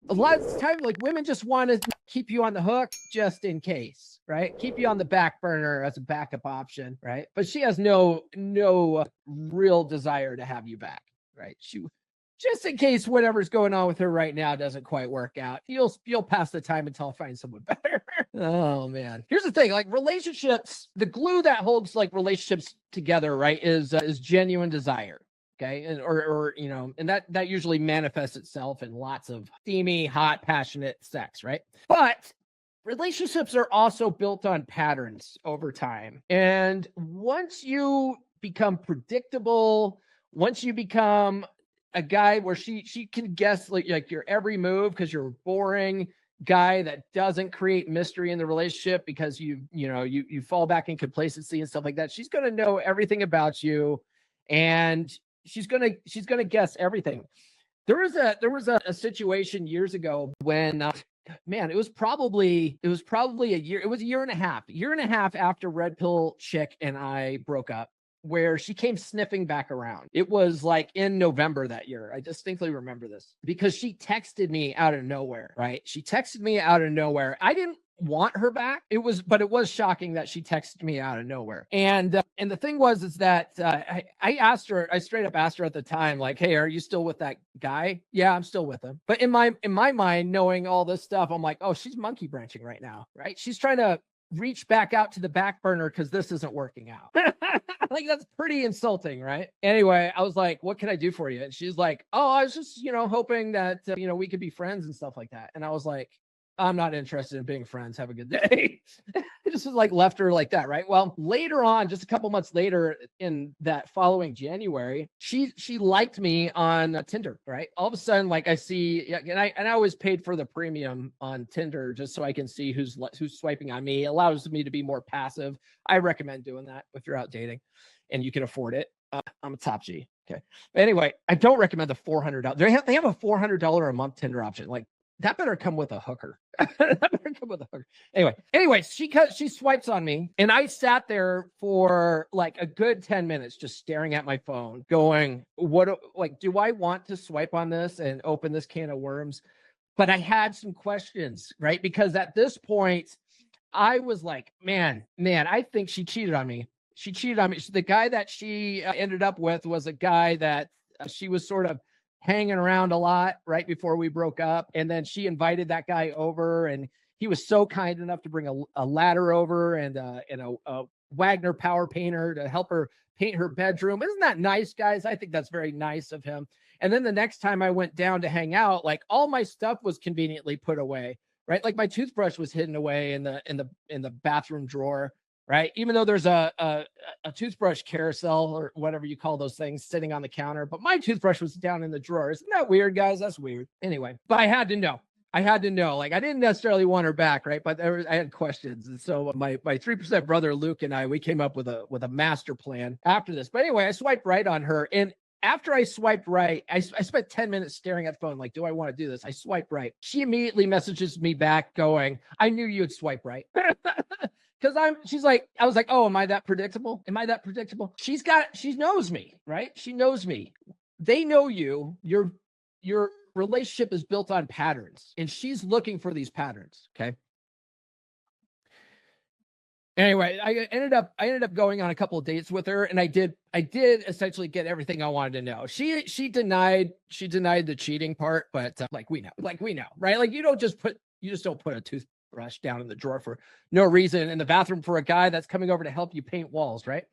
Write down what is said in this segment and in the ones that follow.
a lot of times, like women just want to keep you on the hook just in case, right? Keep you on the back burner as a backup option, right? But she has no real desire to have you back, right? She just in case whatever's going on with her right now doesn't quite work out. You'll pass the time until I find someone better. Oh man. Here's the thing, like relationships, the glue that holds like relationships together, right, is genuine desire. Okay. And or you know, and that usually manifests itself in lots of steamy, hot, passionate sex, right? But relationships are also built on patterns over time. And once you become predictable, once you become a guy where she can guess like your every move because you're a boring guy that doesn't create mystery in the relationship because you fall back in complacency and stuff like that. She's going to know everything about you, and she's gonna guess everything. There was a situation years ago when man, it was probably a year. It was a year and a half after Red Pill Chick and I broke up, where she came sniffing back around. It was like in November that year. I distinctly remember this because she texted me out of nowhere, right? She texted me out of nowhere. I didn't want her back. But it was shocking that she texted me out of nowhere. And the thing was, is that I asked her, I straight up asked her at the time, like, hey, are you still with that guy? Yeah, I'm still with him. But in my mind, knowing all this stuff, I'm like, oh, she's monkey branching right now, right? She's trying to reach back out to the back burner because this isn't working out. Like, that's pretty insulting, right? Anyway, I was like, what can I do for you? And she's like, oh, I was just, hoping that, we could be friends and stuff like that. And I was like, I'm not interested in being friends. Have a good day. I just like left her like that, right? Well, later on, just a couple months later, in that following January, she liked me on Tinder, right? All of a sudden, like I see, and I always paid for the premium on Tinder just so I can see who's swiping on me. It allows me to be more passive. I recommend doing that if you're out dating and you can afford it. I'm a top G. Okay. But anyway, I don't recommend the $400. They have a $400 a month Tinder option. Like, that better come with a hooker. That better come with a hooker. Anyway, she swipes on me, and I sat there for like a good 10 minutes just staring at my phone, going, do I want to swipe on this and open this can of worms? But I had some questions, right? Because at this point, I was like, man, I think she cheated on me. She cheated on me. The guy that she ended up with was a guy that she was sort of hanging around a lot right before we broke up. And then she invited that guy over, and he was so kind enough to bring a ladder over and a Wagner power painter to help her paint her bedroom. Isn't that nice, guys? I think that's very nice of him. And then the next time I went down to hang out, like all my stuff was conveniently put away, right? Like my toothbrush was hidden away in the bathroom drawer, right? Even though there's a toothbrush carousel or whatever you call those things sitting on the counter, but my toothbrush was down in the drawer. Isn't that weird, guys? That's weird. Anyway, but I had to know. Like, I didn't necessarily want her back, right? But I had questions, and so my 3% brother Luke and we came up with a master plan after this. But anyway, I swiped right on her, and after I swiped right, I spent 10 minutes staring at the phone, like, do I want to do this? I swiped right. She immediately messages me back, going, I knew you'd swipe right. Because I was like, oh, am I that predictable? She knows me, right? She knows me. They know you. Your relationship is built on patterns, and she's looking for these patterns. Okay. Anyway, I ended up going on a couple of dates with her, and I did essentially get everything I wanted to know. She denied the cheating part, but like we know, right? Like, you just don't put a toothbrush down in the drawer for no reason in the bathroom for a guy that's coming over to help you paint walls, right?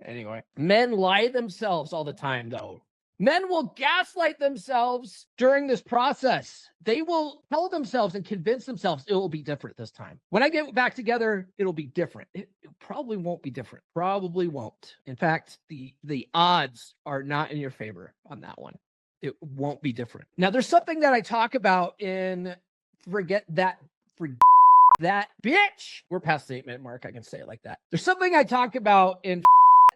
Anyway, men lie themselves all the time, though. Men will gaslight themselves during this process. They will tell themselves and convince themselves it will be different this time. When I get back together, it'll be different. It probably won't be different. Probably won't. In fact, the odds are not in your favor on that one. It won't be different. Now, there's something that I talk about in Forget That Bitch. We're past the 8-minute mark. I can say it like that. There's something I talk about in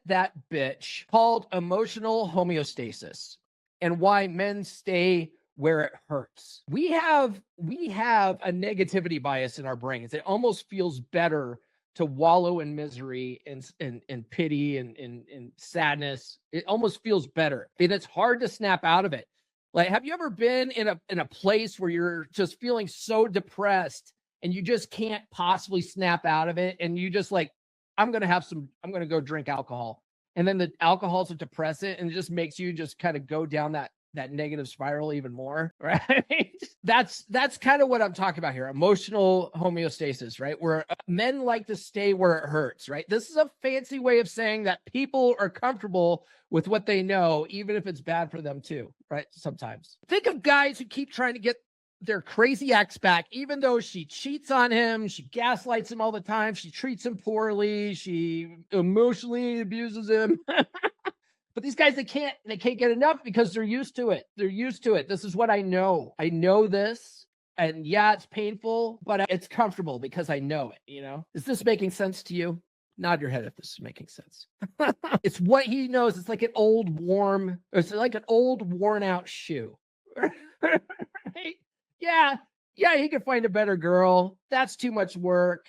That Bitch called emotional homeostasis, and why men stay where it hurts. We have a negativity bias in our brains. It almost feels better to wallow in misery and pity and sadness. It almost feels better, and it's hard to snap out of it. Like, have you ever been in a place where you're just feeling so depressed and you just can't possibly snap out of it? And you just like, I'm going to go drink alcohol. And then the alcohol's a depressant and it just makes you just kind of go down that negative spiral even more, right? That's kind of what I'm talking about here. Emotional homeostasis, right? Where men like to stay where it hurts, right? This is a fancy way of saying that people are comfortable with what they know, even if it's bad for them too, right? Sometimes. Think of guys who keep trying to get their crazy ex back, even though she cheats on him, she gaslights him all the time, she treats him poorly, she emotionally abuses him. But these guys, they can't get enough because they're used to it. They're used to it. This is what I know. I know this. And yeah, it's painful, but it's comfortable because I know it, you know? Is this making sense to you? Nod your head if this is making sense. It's what he knows. It's like an old worn out shoe. Right? Yeah, he could find a better girl. That's too much work.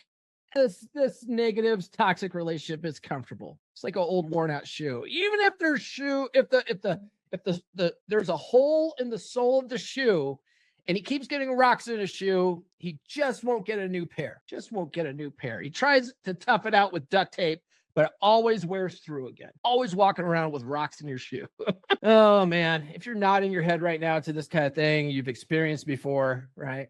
This negative toxic relationship is comfortable. It's like an old worn out shoe. Even if there's a hole in the sole of the shoe and he keeps getting rocks in his shoe, he just won't get a new pair. He tries to tough it out with duct tape, but it always wears through again. Always walking around with rocks in your shoe. Oh man, if you're nodding your head right now to this kind of thing you've experienced before, right?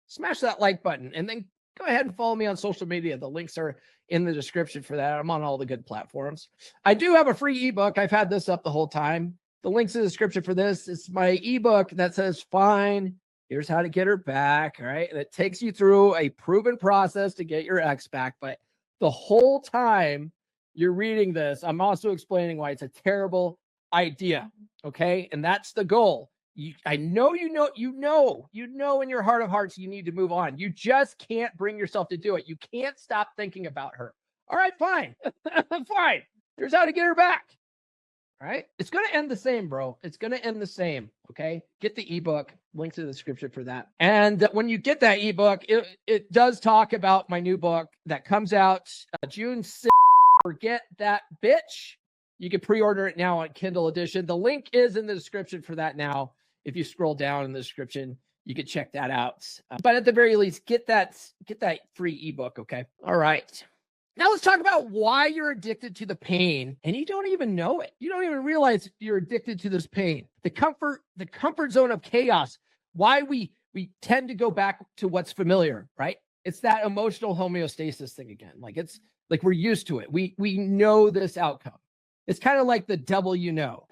Smash that like button and then go ahead and follow me on social media. The links are in the description for that. I'm on all the good platforms. I do have a free ebook. I've had this up the whole time. The link's in the description for this. It's my ebook that says, fine, here's how to get her back, right? And it takes you through a proven process to get your ex back. But the whole time you're reading this, I'm also explaining why it's a terrible idea, okay? And that's the goal. I know you know in your heart of hearts you need to move on. You just can't bring yourself to do it. You can't stop thinking about her. All right, fine. Fine. Here's how to get her back. All right. It's going to end the same, bro. It's going to end the same. Okay. Get the ebook. Links in the description for that. And when you get that ebook, it does talk about my new book that comes out June 6th. Forget That Bitch. You can pre-order it now on Kindle edition. The link is in the description for that now. If you scroll down in the description, you can check that out. But at the very least, get that free ebook, okay? All right. Now let's talk about why you're addicted to the pain and you don't even know it. You don't even realize you're addicted to this pain. The comfort zone of chaos. Why we tend to go back to what's familiar, right? It's that emotional homeostasis thing again. Like it's like we're used to it. We know this outcome. It's kind of like the devil you know.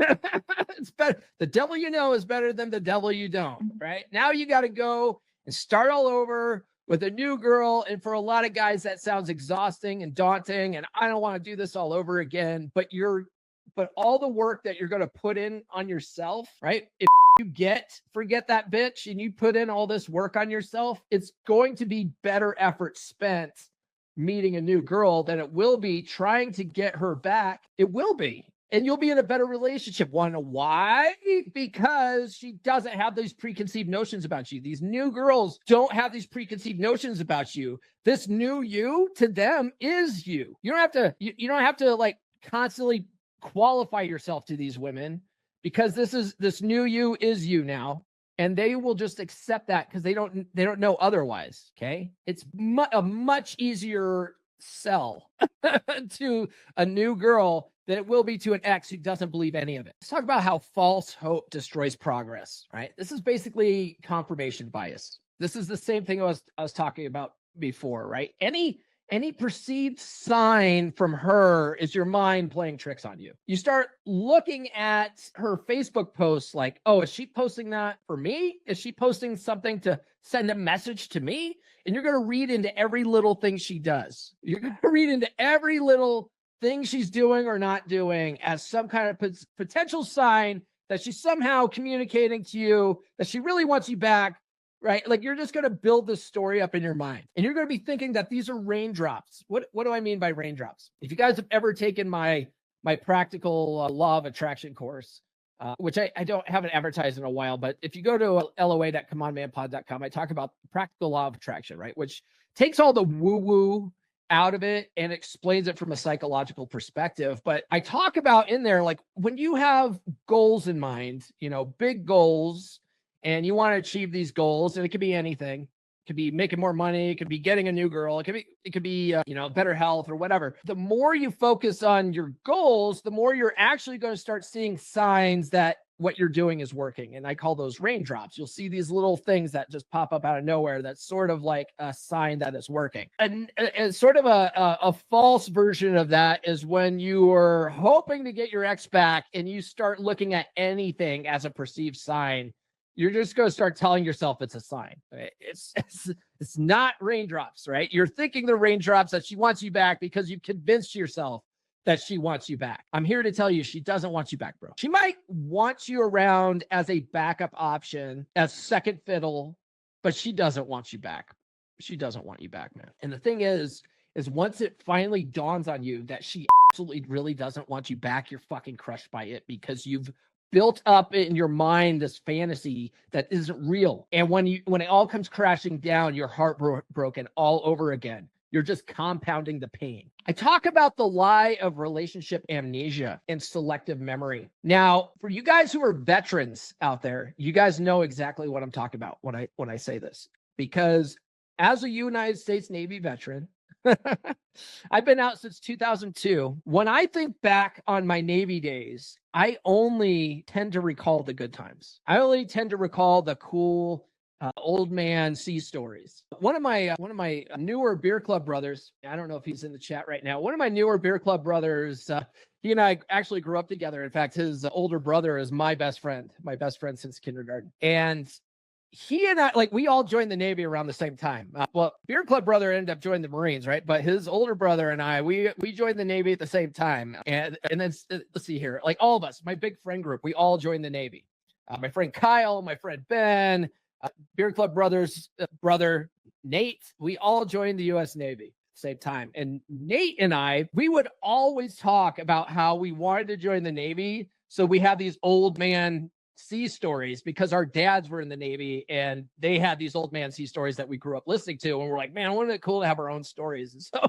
It's better. The devil you know is better than the devil you don't, right? Now you got to go and start all over with a new girl. And for a lot of guys, that sounds exhausting and daunting. And I don't want to do this all over again. But all the work that you're going to put in on yourself, right? If you forget that bitch and you put in all this work on yourself, it's going to be better effort spent meeting a new girl than it will be trying to get her back. It will be. And you'll be in a better relationship. Want to know why? Because she doesn't have these preconceived notions about you. These new girls don't have these preconceived notions about you. This new you to them is you. You don't have to like constantly qualify yourself to these women because this new you is you now. And they will just accept that because they don't know otherwise. Okay. It's a much easier sell to a new girl than it will be to an ex who doesn't believe any of it. Let's talk about how false hope destroys progress, right? This is basically confirmation bias. This is the same thing I was talking about before, right? Any perceived sign from her is your mind playing tricks on you. You start looking at her Facebook posts like, oh, is she posting that for me? Is she posting something to send a message to me? And you're going to read into every little thing she does. You're going to read into every little thing she's doing or not doing as some kind of potential sign that she's somehow communicating to you that she really wants you back. Right? Like you're just going to build this story up in your mind and you're going to be thinking that these are raindrops. What do I mean by raindrops? If you guys have ever taken my practical law of attraction course, which I haven't advertised in a while, but if you go to loa.comeonmanpod.com, I talk about practical law of attraction, right? Which takes all the woo-woo out of it and explains it from a psychological perspective. But I talk about in there, like when you have goals in mind, big goals, and you want to achieve these goals, and it could be anything. It could be making more money. It could be getting a new girl. It could be better health or whatever. The more you focus on your goals, the more you're actually going to start seeing signs that what you're doing is working. And I call those raindrops. You'll see these little things that just pop up out of nowhere. That's sort of like a sign that it's working. And sort of a false version of that is when you are hoping to get your ex back and you start looking at anything as a perceived sign. You're just going to start telling yourself it's a sign. Right? It's not raindrops, right? You're thinking the raindrops that she wants you back because you've convinced yourself that she wants you back. I'm here to tell you she doesn't want you back, bro. She might want you around as a backup option, as second fiddle, but she doesn't want you back. She doesn't want you back, man. And the thing is once it finally dawns on you that she absolutely really doesn't want you back, you're fucking crushed by it because you've built up in your mind this fantasy that isn't real. And when it all comes crashing down, you're heartbroken all over again. You're just compounding the pain. I talk about the lie of relationship amnesia and selective memory. Now, for you guys who are veterans out there, you guys know exactly what I'm talking about when I say this. Because as a United States Navy veteran, I've been out since 2002. When I think back on my Navy days, I only tend to recall the good times. I only tend to recall the cool old man sea stories. One of my newer beer club brothers, I don't know if he's in the chat right now. One of my newer beer club brothers, he and I actually grew up together. In fact, his older brother is my best friend since kindergarten. And he and I, we all joined the Navy around the same time. Beer club brother ended up joining the Marines, right? But his older brother and I, we joined the Navy at the same time. And then let's see here, all of us, my big friend group, we all joined the Navy. My friend Kyle, my friend Ben, Beer Club Brothers brother Nate, we all joined the U.S. Navy at the same time. And Nate and I, we would always talk about how we wanted to join the Navy. So we had these old man sea stories because our dads were in the Navy and they had these old man sea stories that we grew up listening to. And we're like, man, wouldn't it cool to have our own stories? And so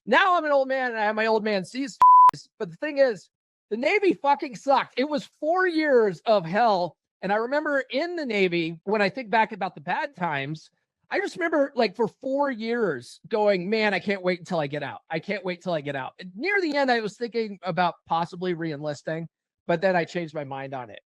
now I'm an old man and I have my old man sea stories. But the thing is, the Navy fucking sucked. It was 4 years of hell. And I remember in the Navy, when I think back about the bad times, I just remember for 4 years going, man, I can't wait until I get out. I can't wait till I get out. And near the end, I was thinking about possibly re-enlisting, but then I changed my mind on it,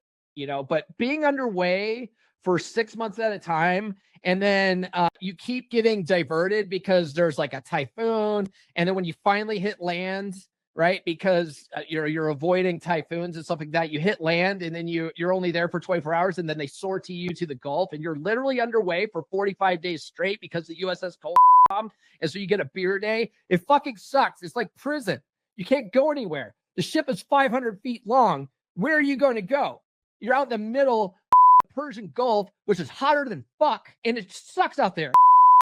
but being underway for 6 months at a time, and then you keep getting diverted because there's a typhoon. And then when you finally hit land, right? Because you're avoiding typhoons and stuff like that. You hit land and then you're only there for 24 hours and then they sortie you to the Gulf and you're literally underway for 45 days straight because the USS Cole bombed. And so you get a beer day. It fucking sucks. It's like prison. You can't go anywhere. The ship is 500 feet long. Where are you going to go? You're out in the middle of the Persian Gulf, which is hotter than fuck. And it sucks out there.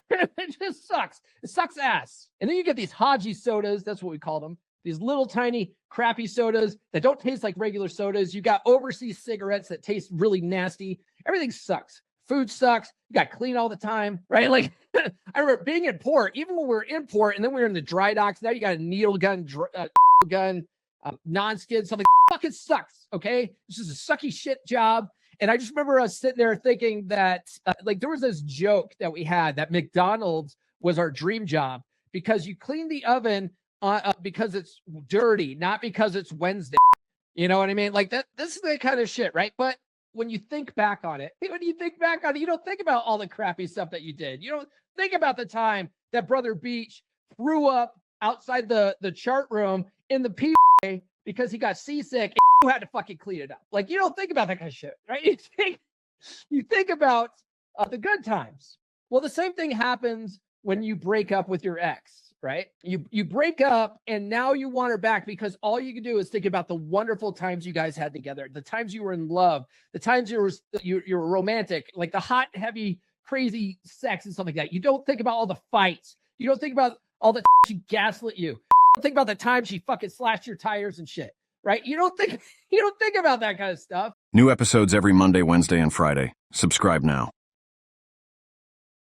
It just sucks. It sucks ass. And then you get these Haji sodas. That's what we call them. These little tiny crappy sodas that don't taste like regular sodas. You got overseas cigarettes that taste really nasty. Everything sucks. Food sucks. You got clean all the time, right? I remember being in port, even when we were in port and then we were in the dry docks. Now you got a needle gun, non-skid, something fucking sucks. Okay. This is a sucky shit job. And I just remember us sitting there thinking that there was this joke that we had that McDonald's was our dream job because you clean the oven because it's dirty, not because it's Wednesday. You know what I mean? This is the kind of shit, right? But when you think back on it, you don't think about all the crappy stuff that you did. You don't think about the time that Brother Beach threw up outside the chart room in the PA because he got seasick and you had to fucking clean it up. You don't think about that kind of shit, right? You think about the good times. Well, the same thing happens when you break up with your ex. Right? You break up and now you want her back because all you can do is think about the wonderful times you guys had together, the times you were in love, the times you were romantic, the hot, heavy, crazy sex and stuff like that. You don't think about all the fights. You don't think about all the she gaslit you. You don't think about the time she fucking slashed your tires and shit. Right? You don't think about that kind of stuff. New episodes every Monday, Wednesday, and Friday. Subscribe now.